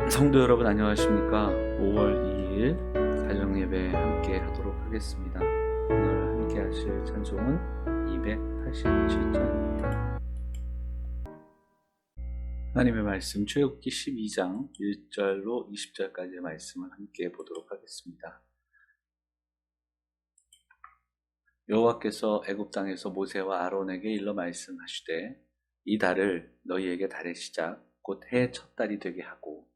성도 여러분 안녕하십니까? 5월 2일 가정예배 함께 하도록 하겠습니다. 오늘 함께 하실 찬송은 287장입니다. 하나님의 말씀 출애굽기 12장 1절로 20절까지의 말씀을 함께 보도록 하겠습니다. 여호와께서 애굽 땅에서 모세와 아론에게 일러 말씀하시되 이 달을 너희에게 달의 시작 곧 해의 첫 달이 되게 하고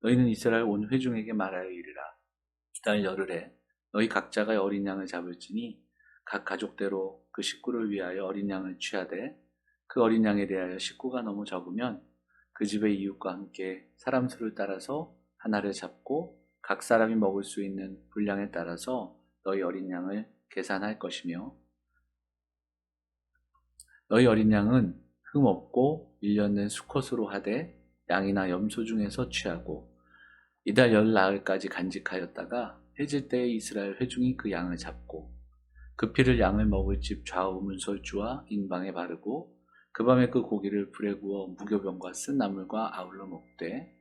너희는 이스라엘 온 회중에게 말하여 이르라. 이달 열흘에 너희 각자가 어린 양을 잡을지니 각 가족대로 그 식구를 위하여 어린 양을 취하되 그 어린 양에 대하여 식구가 너무 적으면 그 집의 이웃과 함께 사람 수를 따라서 하나를 잡고 각 사람이 먹을 수 있는 분량에 따라서 너희 어린 양을 계산할 것이며 너희 어린 양은 흠 없고 1년 된 수컷으로 하되 양이나 염소 중에서 취하고 이달 열 나흘까지 간직하였다가 해질 때에 이스라엘 회중이 그 양을 잡고 그 피를 양을 먹을 집 좌우 문설주와 인방에 바르고 그 밤에 그 고기를 불에 구워 무교병과 쓴 나물과 아울러 먹되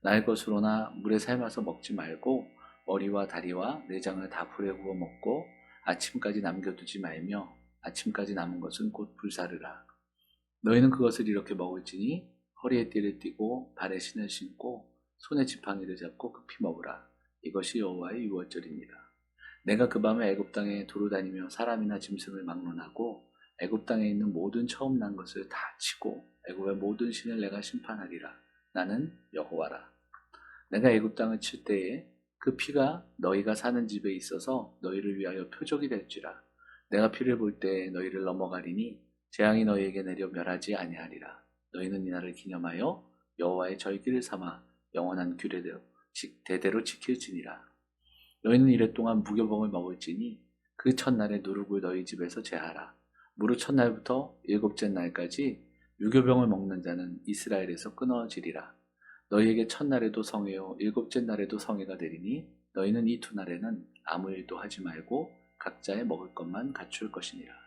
날 것으로나 물에 삶아서 먹지 말고 머리와 다리와 내장을 다 불에 구워 먹고 아침까지 남겨두지 말며 아침까지 남은 것은 곧 불사르라. 너희는 그것을 이렇게 먹을지니 허리에 띠를 띠고 발에 신을 신고 손에 지팡이를 잡고 급히 먹으라. 이것이 여호와의 유월절이니라. 내가 그 밤에 애굽 땅에 두루 다니며 사람이나 짐승을 막론하고 애굽 땅에 있는 모든 처음 난 것을 다 치고 애굽의 모든 신을 내가 심판하리라. 나는 여호와라. 내가 애굽 땅을 칠 때에 그 피가 너희가 사는 집에 있어서 너희를 위하여 표적이 될지라. 내가 피를 볼 때에 너희를 넘어가리니 재앙이 너희에게 내려 멸하지 아니하리라. 너희는 이날을 기념하여 여호와의 절기를 삼아 영원한 규례대로 대대로 지킬지니라. 너희는 이래 동안 무교병을 먹을지니 그 첫날에 누룩을 너희 집에서 제하라. 무릇 첫날부터 일곱째 날까지 무교병을 먹는 자는 이스라엘에서 끊어지리라. 너희에게 첫날에도 성회요 일곱째 날에도 성회가 되리니 너희는 이 두 날에는 아무 일도 하지 말고 각자의 먹을 것만 갖출 것이니라.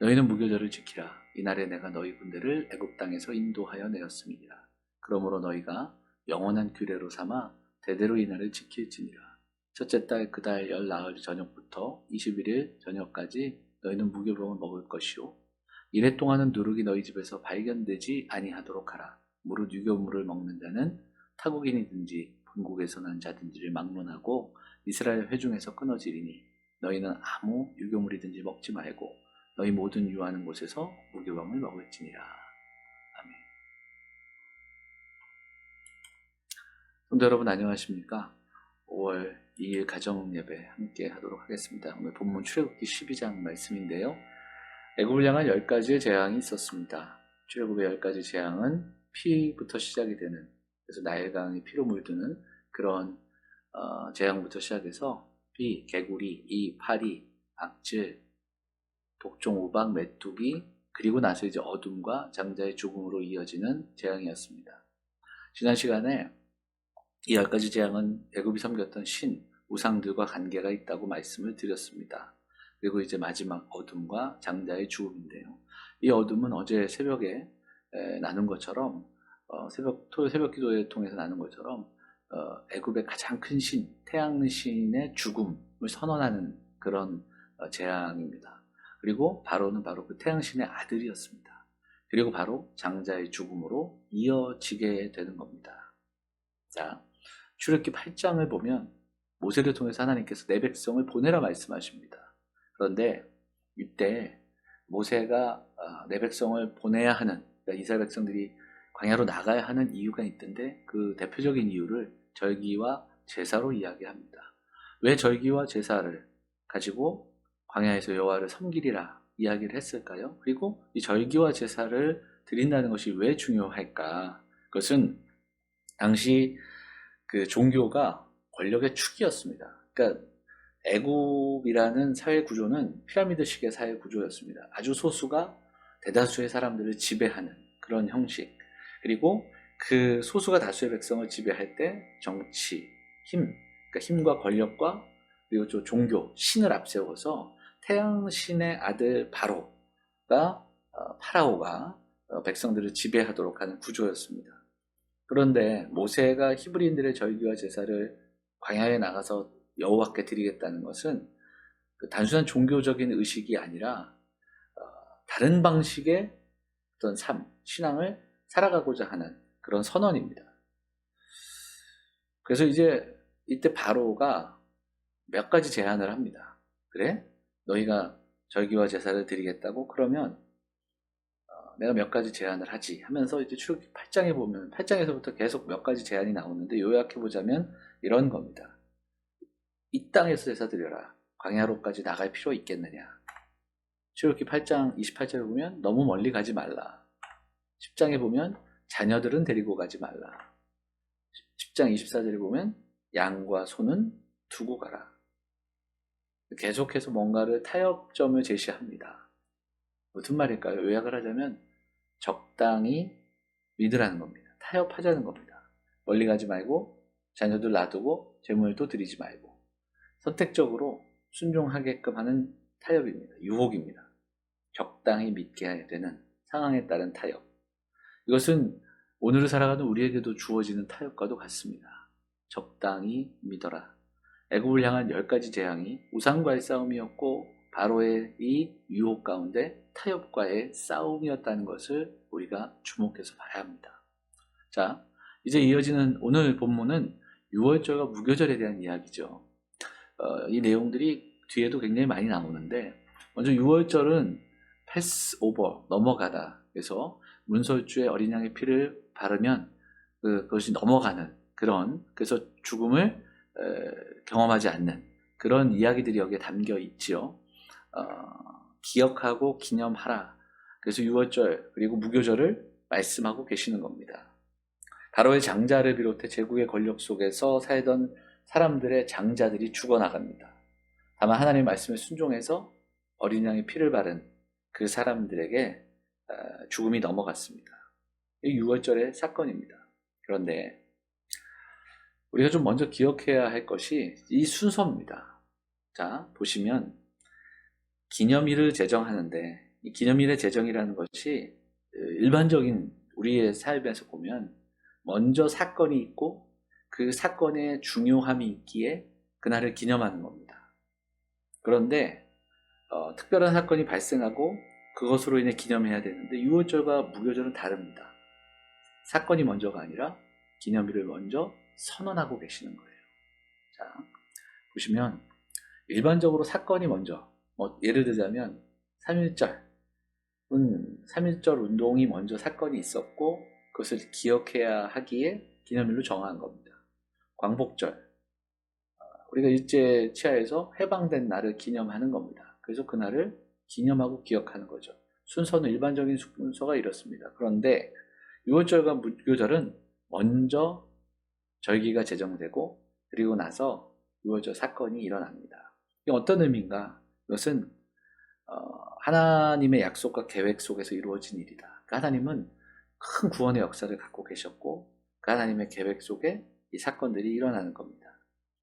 너희는 무교절을 지키라. 이날에 내가 너희 군대를 애굽 땅에서 인도하여 내었음이니라. 그러므로 너희가 영원한 규례로 삼아 대대로 이날을 지킬지니라. 첫째 달 그 달 열 나흘 저녁부터 21일 저녁까지 너희는 무교병을 먹을 것이요 이래 동안은 누룩이 너희 집에서 발견되지 아니하도록 하라. 무릇 유교물을 먹는 자는 타국인이든지 본국에서 난 자든지를 막론하고 이스라엘 회중에서 끊어지리니 너희는 아무 유교물이든지 먹지 말고 너희 모든 유하는 곳에서 무교병을 먹을지니라. 아멘. 성도 여러분 안녕하십니까? 5월 2일 가정예배 함께 하도록 하겠습니다. 오늘 본문 출애굽기 12장 말씀인데요. 애굽을 향한 10가지의 재앙이 있었습니다. 출애굽의 10가지 재앙은 피부터 시작이 되는, 그래서 나일강이 피로 물드는 그런 재앙부터 시작해서 피, 개구리, 이, 파리, 악질, 독종, 우박, 메뚜기, 그리고 나서 이제 어둠과 장자의 죽음으로 이어지는 재앙이었습니다. 지난 시간에 이 10가지 재앙은 애굽이 섬겼던 신, 우상들과 관계가 있다고 말씀을 드렸습니다. 그리고 이제 마지막 어둠과 장자의 죽음인데요. 이 어둠은 어제 새벽에 나눈 것처럼 새벽 기도회 통해서 나눈 것처럼 애굽의 가장 큰 신, 태양신의 죽음을 선언하는 그런 재앙입니다. 그리고 바로는 바로 그 태양신의 아들이었습니다. 그리고 바로 장자의 죽음으로 이어지게 되는 겁니다. 자, 출애굽기 8장을 보면 모세를 통해서 하나님께서 내 백성을 보내라 말씀하십니다. 그런데 이때 모세가 내 백성을 보내야 하는, 그러니까 이스라엘 백성들이 광야로 나가야 하는 이유가 있던데 그 대표적인 이유를 절기와 제사로 이야기합니다. 왜 절기와 제사를 가지고 광야에서 여호와를 섬기리라 이야기를 했을까요? 그리고 이 절기와 제사를 드린다는 것이 왜 중요할까? 그것은 당시 그 종교가 권력의 축이었습니다. 그러니까 애굽이라는 사회 구조는 피라미드식의 사회 구조였습니다. 아주 소수가 대다수의 사람들을 지배하는 그런 형식. 그리고 그 소수가 다수의 백성을 지배할 때 정치, 힘, 그러니까 힘과 권력과 그리고 또 종교, 신을 앞세워서 태양신의 아들 파라오가 백성들을 지배하도록 하는 구조였습니다. 그런데 모세가 히브리인들의 절기와 제사를 광야에 나가서 여호와께 드리겠다는 것은 그 단순한 종교적인 의식이 아니라 다른 방식의 어떤 삶, 신앙을 살아가고자 하는 그런 선언입니다. 그래서 이제 이때 바로가 몇 가지 제안을 합니다. 그래? 너희가 절기와 제사를 드리겠다고? 그러면 내가 몇 가지 제안을 하지 하면서 이제 출애굽기 8장에 보면 8장에서부터 계속 몇 가지 제안이 나오는데 요약해 보자면 이런 겁니다. 이 땅에서 제사 드려라. 광야로까지 나갈 필요 있겠느냐? 출애굽기 8장 28절에 보면 너무 멀리 가지 말라. 10장에 보면 자녀들은 데리고 가지 말라. 10장 24절에 보면 양과 소는 두고 가라. 계속해서 뭔가를 타협점을 제시합니다. 무슨 말일까요? 요약을 하자면 적당히 믿으라는 겁니다. 타협하자는 겁니다. 멀리 가지 말고 자녀들 놔두고 재물도 드리지 말고 선택적으로 순종하게끔 하는 타협입니다. 유혹입니다. 적당히 믿게 해야 되는 상황에 따른 타협. 이것은 오늘을 살아가는 우리에게도 주어지는 타협과도 같습니다. 적당히 믿어라. 애굽을 향한 10가지 재앙이 우상과의 싸움이었고 바로의 이 유혹 가운데 타협과의 싸움이었다는 것을 우리가 주목해서 봐야 합니다. 자, 이제 이어지는 오늘 본문은 유월절과 무교절에 대한 이야기죠. 이 내용들이 뒤에도 굉장히 많이 나오는데 먼저 유월절은 패스오버, 넘어가다. 그래서 문설주에 어린 양의 피를 바르면 그것이 넘어가는 그런, 그래서 죽음을 경험하지 않는 그런 이야기들이 여기에 담겨 있지요. 기억하고 기념하라. 그래서 유월절 그리고 무교절을 말씀하고 계시는 겁니다. 바로의 장자를 비롯해 제국의 권력 속에서 살던 사람들의 장자들이 죽어나갑니다. 다만 하나님의 말씀에 순종해서 어린 양의 피를 바른 그 사람들에게 죽음이 넘어갔습니다. 이 유월절의 사건입니다. 그런데 우리가 좀 먼저 기억해야 할 것이 이 순서입니다. 자, 보시면 기념일을 제정하는데 이 기념일의 제정이라는 것이 일반적인 우리의 삶에서 보면 먼저 사건이 있고 그 사건의 중요함이 있기에 그날을 기념하는 겁니다. 그런데 특별한 사건이 발생하고 그것으로 인해 기념해야 되는데 유월절과 무교절은 다릅니다. 사건이 먼저가 아니라 기념일을 먼저 선언하고 계시는 거예요. 자, 보시면 일반적으로 사건이 먼저, 예를 들자면 3.1절, 3.1절 운동이 먼저 사건이 있었고 그것을 기억해야 하기에 기념일로 정한 겁니다. 광복절, 우리가 일제 치하에서 해방된 날을 기념하는 겁니다. 그래서 그날을 기념하고 기억하는 거죠. 순서는 일반적인 순서가 이렇습니다. 그런데 유월절과 무교절은 먼저 절기가 제정되고 그리고 나서 유월절 사건이 일어납니다. 이게 어떤 의미인가? 이것은 하나님의 약속과 계획 속에서 이루어진 일이다. 그러니까 하나님은 큰 구원의 역사를 갖고 계셨고 그 하나님의 계획 속에 이 사건들이 일어나는 겁니다.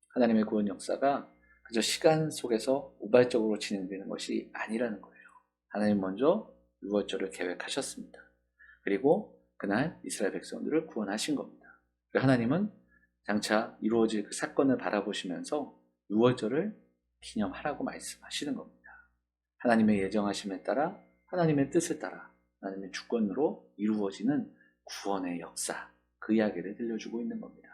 하나님의 구원 역사가 그저 시간 속에서 우발적으로 진행되는 것이 아니라는 거예요. 하나님 먼저 유월절을 계획하셨습니다. 그리고 그날 이스라엘 백성들을 구원하신 겁니다. 하나님은 장차 이루어질 그 사건을 바라보시면서 유월절을 기념하라고 말씀하시는 겁니다. 하나님의 예정하심에 따라 하나님의 뜻을 따라 하나님의 주권으로 이루어지는 구원의 역사, 그 이야기를 들려주고 있는 겁니다.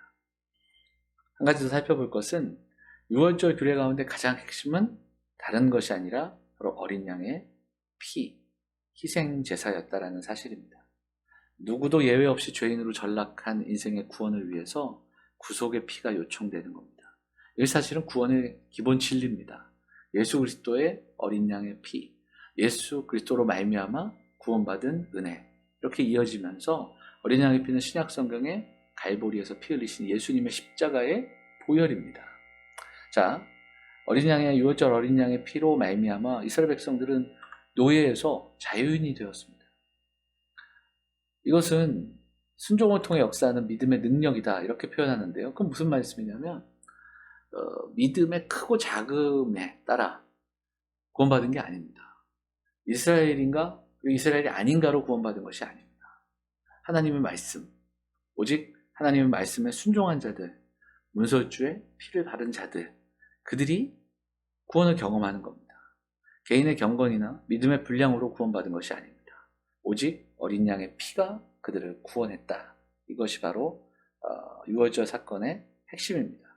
한 가지 더 살펴볼 것은 유월절 규례 가운데 가장 핵심은 다른 것이 아니라 바로 어린 양의 피, 희생 제사였다라는 사실입니다. 누구도 예외 없이 죄인으로 전락한 인생의 구원을 위해서 구속의 피가 요청되는 겁니다. 이 사실은 구원의 기본 진리입니다. 예수 그리스도의 어린 양의 피, 예수 그리스도로 말미암아 구원받은 은혜, 이렇게 이어지면서 어린 양의 피는 신약 성경에 갈보리에서 피 흘리신 예수님의 십자가의 보혈입니다. 자, 어린 양의 유월절 어린 양의 피로 말미암아 이스라엘 백성들은 노예에서 자유인이 되었습니다. 이것은 순종을 통해 역사하는 믿음의 능력이다 이렇게 표현하는데요. 그건 무슨 말씀이냐면 믿음의 크고 작음에 따라 구원받은 게 아닙니다. 이스라엘인가 이스라엘이 아닌가로 구원받은 것이 아닙니다. 하나님의 말씀, 오직 하나님의 말씀에 순종한 자들, 문설주에 피를 바른 자들, 그들이 구원을 경험하는 겁니다. 개인의 경건이나 믿음의 분량으로 구원받은 것이 아닙니다. 오직 어린 양의 피가 그들을 구원했다. 이것이 바로 유월절 사건의 핵심입니다.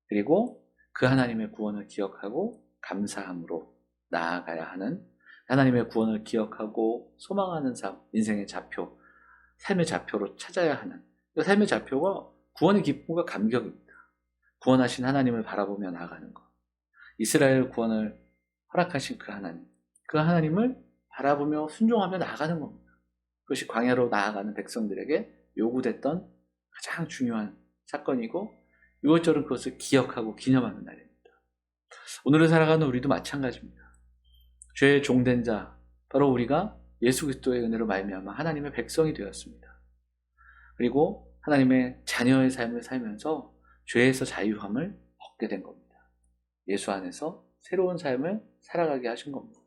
그리고 그 하나님의 구원을 기억하고 감사함으로 나아가야 하는, 하나님의 구원을 기억하고 소망하는 삶, 인생의 좌표, 삶의 좌표로 찾아야 하는, 그 삶의 좌표가 구원의 기쁨과 감격입니다. 구원하신 하나님을 바라보며 나아가는 것, 이스라엘 구원을 허락하신 그 하나님을 바라보며 순종하며 나아가는 겁니다. 그것이 광야로 나아가는 백성들에게 요구됐던 가장 중요한 사건이고, 유월절은 그것을 기억하고 기념하는 날입니다. 오늘을 살아가는 우리도 마찬가지입니다. 죄의 종된 자, 바로 우리가 예수 그리스도의 은혜로 말미암아 하나님의 백성이 되었습니다. 그리고 하나님의 자녀의 삶을 살면서 죄에서 자유함을 얻게 된 겁니다. 예수 안에서 새로운 삶을 살아가게 하신 겁니다.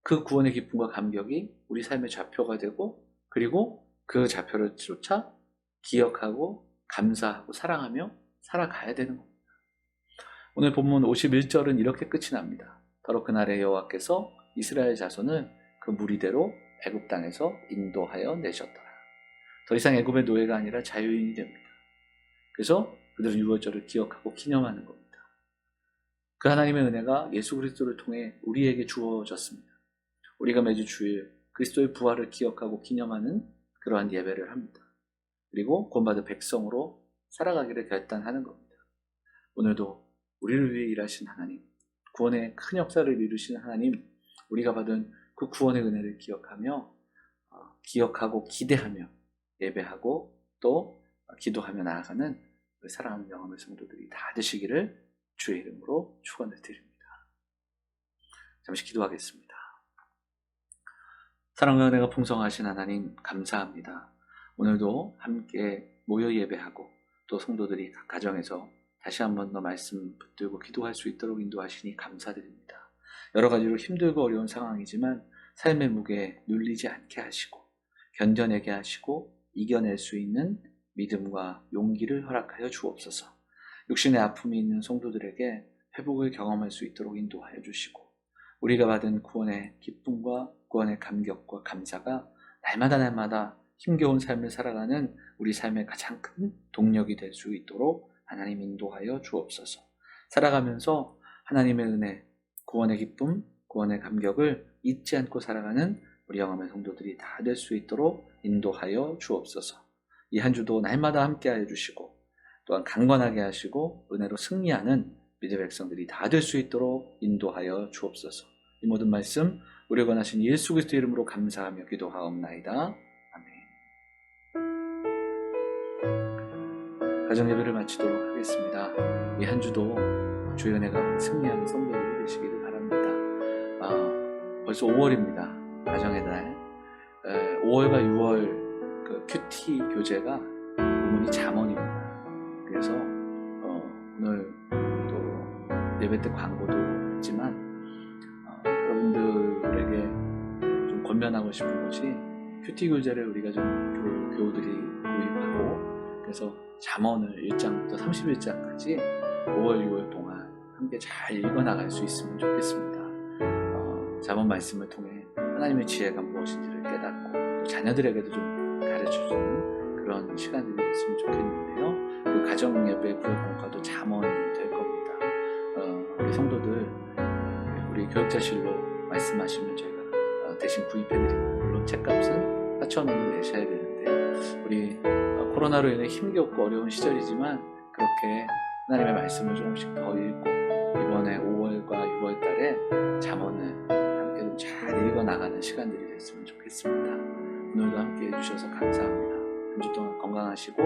그 구원의 기쁨과 감격이 우리 삶의 좌표가 되고, 그리고 그 좌표를 쫓아 기억하고 감사하고 사랑하며 살아가야 되는 겁니다. 오늘 본문 51절은 이렇게 끝이 납니다. 바로 그날에 여호와께서 이스라엘 자손을 그 무리대로 애굽 땅에서 인도하여 내셨더라. 더 이상 애굽의 노예가 아니라 자유인이 됩니다. 그래서 그들은 유월절을 기억하고 기념하는 겁니다. 그 하나님의 은혜가 예수 그리스도를 통해 우리에게 주어졌습니다. 우리가 매주 주일 그리스도의 부활을 기억하고 기념하는 그러한 예배를 합니다. 그리고 구원받은 백성으로 살아가기를 결단하는 겁니다. 오늘도 우리를 위해 일하신 하나님, 구원의 큰 역사를 이루시는 하나님, 우리가 받은 그 구원의 은혜를 기억하고 기대하며 예배하고 또 기도하며 나아가는 사랑하는 영혼의 성도들이 다 되시기를 주의 이름으로 축원을 드립니다. 잠시 기도하겠습니다. 사랑과 은혜가 풍성하신 하나님, 감사합니다. 오늘도 함께 모여 예배하고 또 성도들이 각 가정에서 다시 한번 더 말씀 붙들고 기도할 수 있도록 인도하시니 감사드립니다. 여러 가지로 힘들고 어려운 상황이지만 삶의 무게에 눌리지 않게 하시고 견뎌내게 하시고 이겨낼 수 있는 믿음과 용기를 허락하여 주옵소서. 육신의 아픔이 있는 성도들에게 회복을 경험할 수 있도록 인도하여 주시고, 우리가 받은 구원의 기쁨과 구원의 감격과 감사가 날마다 힘겨운 삶을 살아가는 우리 삶의 가장 큰 동력이 될 수 있도록 하나님 인도하여 주옵소서. 살아가면서 하나님의 은혜, 구원의 기쁨, 구원의 감격을 잊지 않고 살아가는 우리 영암의 성도들이 다 될 수 있도록 인도하여 주옵소서. 이 한 주도 날마다 함께하여 주시고 또한 강건하게 하시고 은혜로 승리하는 믿음의 백성들이 다 될 수 있도록 인도하여 주옵소서. 이 모든 말씀 우리 권하신 예수 그리스도 이름으로 감사하며 기도하옵나이다. 아멘. 가정 예배를 마치도록 하겠습니다. 이 한 주도 주의 은혜가 승리하는 성도들이 되시기를 바랍니다. 벌써 5월입니다. 가정의 날. 5월과 6월 그 큐티 교재가 본문이 잠언입니다. 그래서 오늘 또 예배 때 광고도 했지만 여러분들에게 좀 권면하고 싶은 것이, 큐티 교재를 우리가 좀 교우들이 구입하고 그래서 잠언을 1장부터 31장까지 5월 6월 동안 함께 잘 읽어나갈 수 있으면 좋겠습니다. 잠언 말씀을 통해 하나님의 지혜가 무엇인지를 깨닫고 또 자녀들에게도 좀 가르쳐주는 그런 시간들이 됐으면 좋겠는데요. 그 가정 예배 구역 공과도 잠언이 될 겁니다. 우리 성도들, 우리 교육자실로 말씀하시면 저희가 대신 구입해드립니다. 물론 책값은 4,000원을 내셔야 되는데, 우리 코로나로 인해 힘겹고 어려운 시절이지만 그렇게 하나님의 말씀을 조금씩 더 읽고 이번에 5월과 6월 달에 잠언을 함께 좀 잘 읽어나가는 시간들이 됐으면 좋겠습니다. 오늘도 함께 해주셔서 감사합니다. 한 주 동안 건강하시고